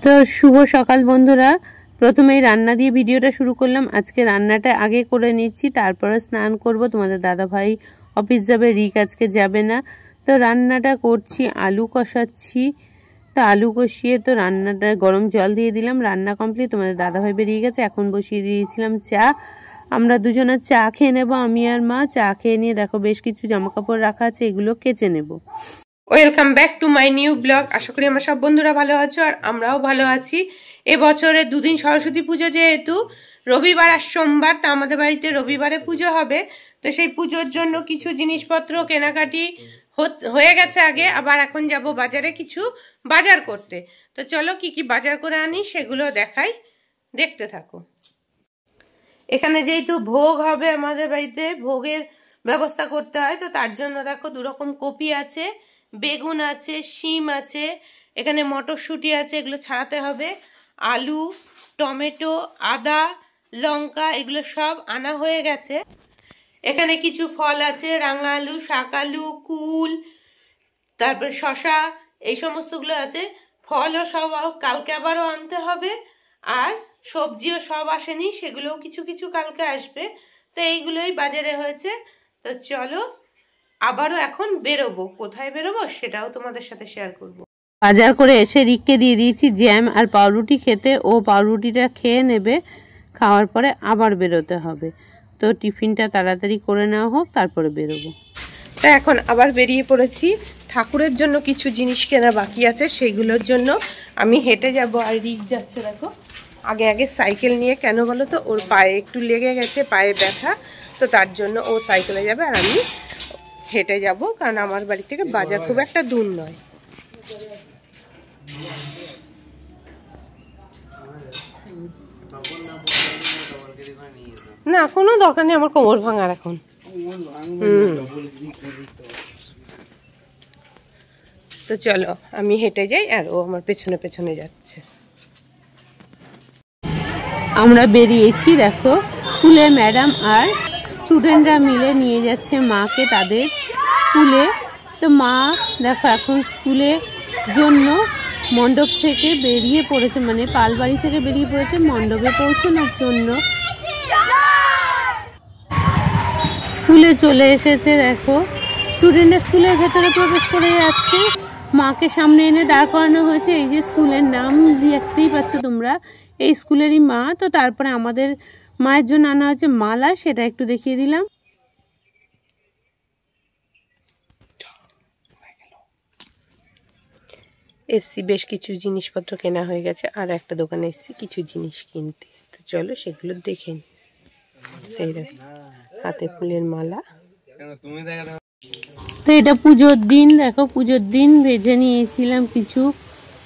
তো শুভ সকাল বন্ধুরা, প্রথমেই রান্না দিয়ে ভিডিওটা শুরু করলাম। আজকে রান্নাটা আগে করে নিচ্ছি, তারপরে স্নান করব। তোমাদের দাদা ভাই অফিস যাবে, রিক আজকে যাবে না। তো রান্নাটা করছি, আলু কষাচ্ছি। তো আলু কষিয়ে তো রান্নাটা গরম জল দিয়ে দিলাম, রান্না কমপ্লিট। তোমাদের দাদা ভাই বেরিয়ে গেছে, এখন বসিয়ে দিয়েছিলাম চা। আমরা দুজনে চা খেয়ে নেবো, আমি আর মা। চা খেয়ে নিয়ে দেখো বেশ কিছু জামা কাপড় রাখা আছে, এগুলো কেচে নেব। Welcome back to my new blog. আশা করি আমার সব বন্ধুরা ভালো আছো আর আমরাও ভালো আছি। এবছরে দুদিন সরস্বতী পুজো, যেহেতু রবিবার আর সোমবার, তা আমাদের বাড়িতে রবিবারে পুজো হবে। তো সেই পুজোর জন্য কিছু জিনিসপত্র কেনাকাটি হয়ে গেছে আগে, আবার এখন যাব বাজারে কিছু বাজার করতে। তো চলো কি কি বাজার করে আনি সেগুলো দেখাই, দেখতে থাকো। এখানে যেহেতু ভোগ হবে আমাদের বাড়িতে, ভোগের ব্যবস্থা করতে হয়, তো তার জন্য দেখো দুরকম কপি আছে, বেগুন আছে, শিম আছে, এখানে মটরশুঁটি আছে, এগুলো ছাড়াতে হবে। আলু, টমেটো, আদা, লঙ্কা, এগুলো সব আনা হয়ে গেছে। এখানে কিছু ফল আছে, রাঙা আলু, শাক আলু, কুল, তারপর শশা, এই সমস্তগুলো আছে। ফলও সব কালকে আবারও আনতে হবে, আর সবজিও সব আসেনি, সেগুলোও কিছু কিছু কালকে আসবে। তো এইগুলোই বাজারে হয়েছে। তো চলো আবারও এখন বেরোবো, কোথায় বেরোবো সেটাও তোমাদের সাথে শেয়ার করব। বাজার করে এসে রিককে দিয়ে দিয়েছি জ্যাম আর পাউরুটি খেতে, ও পাউরুটিটা খেয়ে নেবে, খাওয়ার পরে আবার বেরোতে হবে। তো টিফিনটা তাড়াতাড়ি করে নেওয়া হোক, তারপরে বেরোবো। তা এখন আবার বেরিয়ে পড়েছি। ঠাকুরের জন্য কিছু জিনিস কেনা বাকি আছে, সেইগুলোর জন্য আমি হেঁটে যাব, আর রিক যাচ্ছে দেখো আগে আগে সাইকেল নিয়ে। কেন বলো তো, ওর পায়ে একটু লেগে গেছে, পায়ে ব্যথা, তো তার জন্য ও সাইকেলে যাবে আর আমি হেঁটে যাব, কারণ আমার বাড়ি থেকে বাজার খুব একটা দূর নয়। না, কোনো দরকার নেই আমার কোমর ভাঙার এখন। তো চলো আমি হেঁটে যাই, আর ও আমার পেছনে পেছনে যাচ্ছে। আমরা বেরিয়েছি, দেখো স্কুলের ম্যাডাম আর স্টুডেন্টরা মিলে নিয়ে যাচ্ছে মাকে তাদের স্কুলে। তো মা দেখো এখন স্কুলের জন্য মণ্ডপ থেকে বেরিয়ে পড়েছে, মানে পালবাড়ি থেকে বেরিয়ে পড়েছে মণ্ডপে পৌঁছানোর জন্য। স্কুলে চলে এসেছে, দেখো স্টুডেন্টরা স্কুলের ভেতরে প্রবেশ করে যাচ্ছে। মাকে সামনে এনে দাঁড় করানো হয়েছে। এই যে স্কুলের নাম দেখতেই পাচ্ছ তোমরা, এই স্কুলেরই মা। তো তারপরে আমাদের মায়ের জন্য আনা হয়েছে মালা, সেটা একটু দেখিয়ে দিলাম। এসছি, বেশ কিছু জিনিসপত্র কেনা হয়ে গেছে, আর একটা দোকানে এসছি কিছু জিনিস কিনতে। তো চলো সেগুলো দেখে নিই। এই দেখো হাতে ফুলের মালা। তো এটা পুজোর দিন, দেখো পুজোর দিন ভেজে নিয়েছিলাম কিছু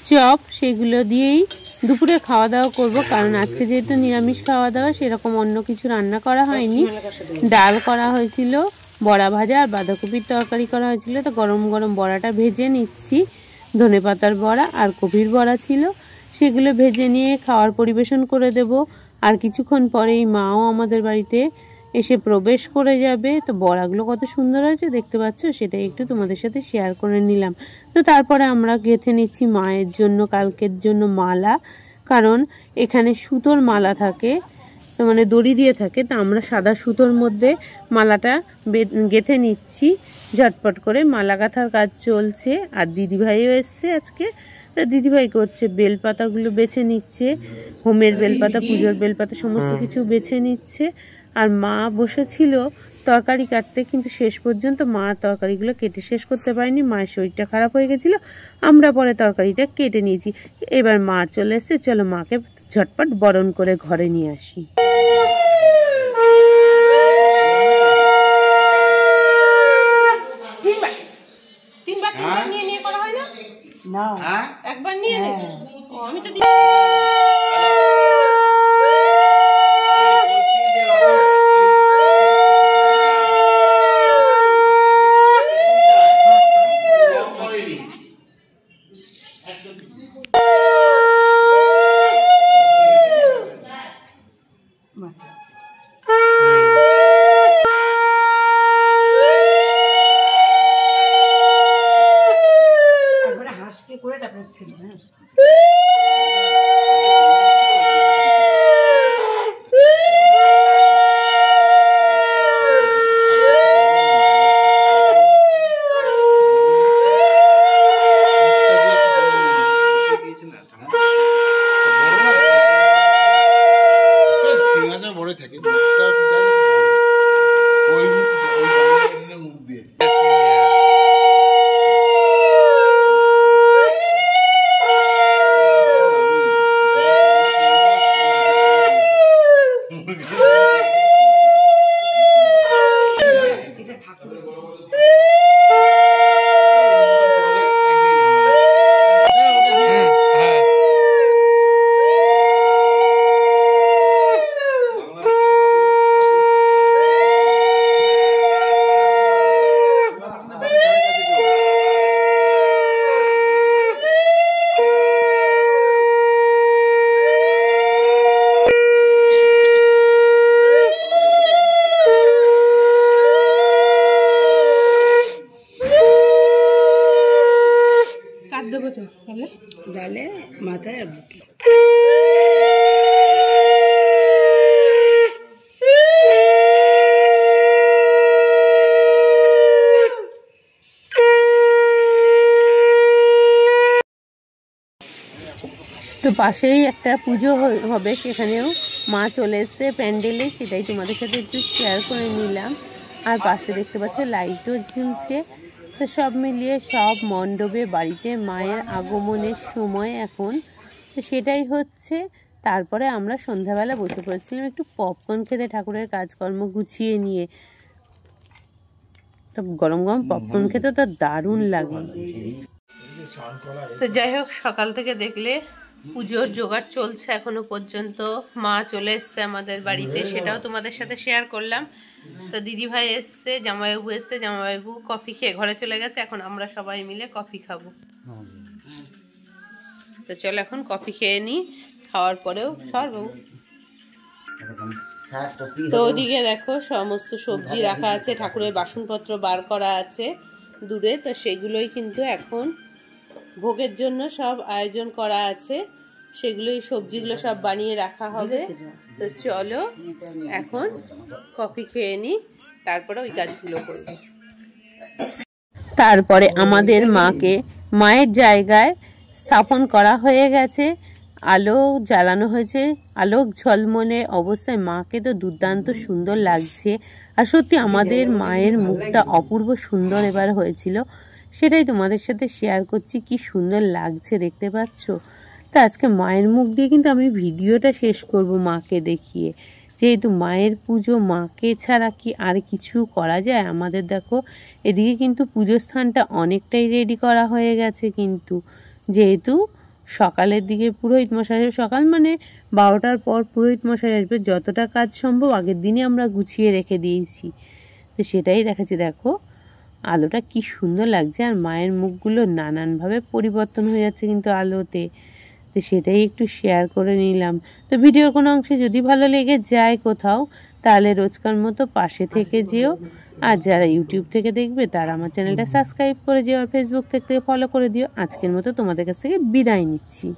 চপ, সেগুলো দিয়েই দুপুরে খাওয়া দাওয়া করব, কারণ আজকে যেহেতু নিরামিষ খাওয়া দাওয়া, সেরকম অন্য কিছু রান্না করা হয়নি। ডাল করা হয়েছিল, বড়া ভাজা আর বাঁধাকপির তরকারি করা হয়েছিল। তো গরম গরম বড়াটা ভেজে নিচ্ছি, ধনেপাতার বড়া আর কপির বড়া ছিল, সেগুলো ভেজে নিয়ে খাওয়ার পরিবেশন করে দেব। আর কিছুক্ষণ পরেই মাও আমাদের বাড়িতে এসে প্রবেশ করে যাবে। তো বড়াগুলো কত সুন্দর হয়েছে দেখতে পাচ্ছ, সেটাই একটু তোমাদের সাথে শেয়ার করে নিলাম। তো তারপরে আমরা গেঁথে নিচ্ছি মায়ের জন্য কালকের জন্য মালা, কারণ এখানে সুতোর মালা থাকে, তো মানে দড়ি দিয়ে থাকে। তো আমরা সাদা সুতোর মধ্যে মালাটা গেঁথে নিচ্ছি ঝটপট করে। মালা গাঁথার কাজ চলছে, আর দিদিভাইও এসছে আজকে। তো দিদিভাই করছে বেলপাতাগুলো বেছে নিচ্ছে, হোমের বেলপাতা, পুজোর বেলপাতা, সমস্ত কিছু বেছে নিচ্ছে। আর মা বসেছিল তরকারি কাটতে, কিন্তু শেষ পর্যন্ত মা তরকারিগুলো কেটে শেষ করতে পারেনি, মায়ের শরীরটা খারাপ হয়ে গেছিল। আমরা পরে তরকারিটা কেটে নিয়েছি। এবার মা চলে এসছে, চলো মাকে ঝটপট বরণ করে ঘরে নিয়ে আসি। একবার নিয়ে নে, আমি তো করে তারপরে গালে মাথায় আর বুকে। তো পাশেই একটা পুজো হবে, সেখানেও মা চলে এসছে প্যান্ডেলে, সেটাই তোমাদের সাথে একটু শেয়ার করে নিলাম। আর পাশে দেখতে পাচ্ছ লাইটও ঝুলছে। তো সব মিলিয়ে সব মণ্ডপে বাড়িতে মায়ের আগমনের সময় এখন, তো সেটাই হচ্ছে। তারপরে আমরা সন্ধ্যাবেলা বসে পড়েছিলাম একটু পপকর্ন খেতে, ঠাকুরের কাজকর্ম গুছিয়ে নিয়ে। তো গরম গরম পপকর্ন খেতে তো দারুণ লাগে। তো যাই হোক, সকাল থেকে দেখলে পুজোর জোগাড় চলছে এখনো পর্যন্ত। মা চলে এসছে আমাদের বাড়িতে, সেটাও তোমাদের সাথে শেয়ার করলাম। তো দিদি ভাই এসছে, জামাইবাবু এসছে, জামাইবাবু কফি খেয়ে ঘরে চলে গেছে। এখন আমরা সবাই মিলে কফি খাবো। তো চলো এখন কফি খেয়ে নিই, খাওয়ার পরেও বাবু। তো ওদিকে দেখো সমস্ত সবজি রাখা আছে, ঠাকুরের বাসনপত্র বার করা আছে দূরে। তো সেগুলোই কিন্তু এখন ভোগের জন্য সব আয়োজন করা আছে, সেগুলোই সবজিগুলো সব বানিয়ে রাখা হবে। তো চলো এখন কফি খেয়ে নিই, তারপরে ওই কাজগুলো করব। তারপরে আমাদের মাকে মায়ের জায়গায় স্থাপন করা হয়ে গেছে, আলো জ্বালানো হয়েছে, আলোক ঝলমলে অবস্থায় মাকে তো দুর্দান্ত সুন্দর লাগছে। আর সত্যি আমাদের মায়ের মুখটা অপূর্ব সুন্দর এবার হয়েছিল, সেটাই তোমাদের সাথে শেয়ার করছি। কি সুন্দর লাগছে দেখতে পাচ্ছ। তো আজকে মায়ের মুখ দিয়ে কিন্তু আমি ভিডিওটা শেষ করব মাকে দেখিয়ে, যেহেতু মায়ের পুজো, মাকে ছাড়া কি আর কিছু করা যায় আমাদের। দেখো এদিকে কিন্তু পুজো স্থানটা অনেকটাই রেডি করা হয়ে গেছে, কিন্তু যেহেতু সকালের দিকে পুরোহিত মশাই, সকাল মানে 12টার পর পুরোহিত মশাই আসবে, যতটা কাজ সম্ভব আগের দিনে আমরা গুছিয়ে রেখে দিয়েছি। তো সেটাই দেখাচ্ছি, দেখো আলোটা কি সুন্দর লাগছে। আর মায়ের মুখগুলো নানানভাবে পরিবর্তন হয়ে যাচ্ছে কিন্তু আলোতে। তো সেটাই একটু শেয়ার করে নিলাম। তো ভিডিওর কোনো অংশে যদি ভালো লেগে যায় কোথাও, তাহলে রোজকার মতো পাশে থেকে যেও। আর যারা ইউটিউব থেকে দেখবে তারা আমার চ্যানেলটা সাবস্ক্রাইব করে যেও, আর ফেসবুক থেকে ফলো করে দিও। আজকের মতো তোমাদের কাছ থেকে বিদায় নিচ্ছি।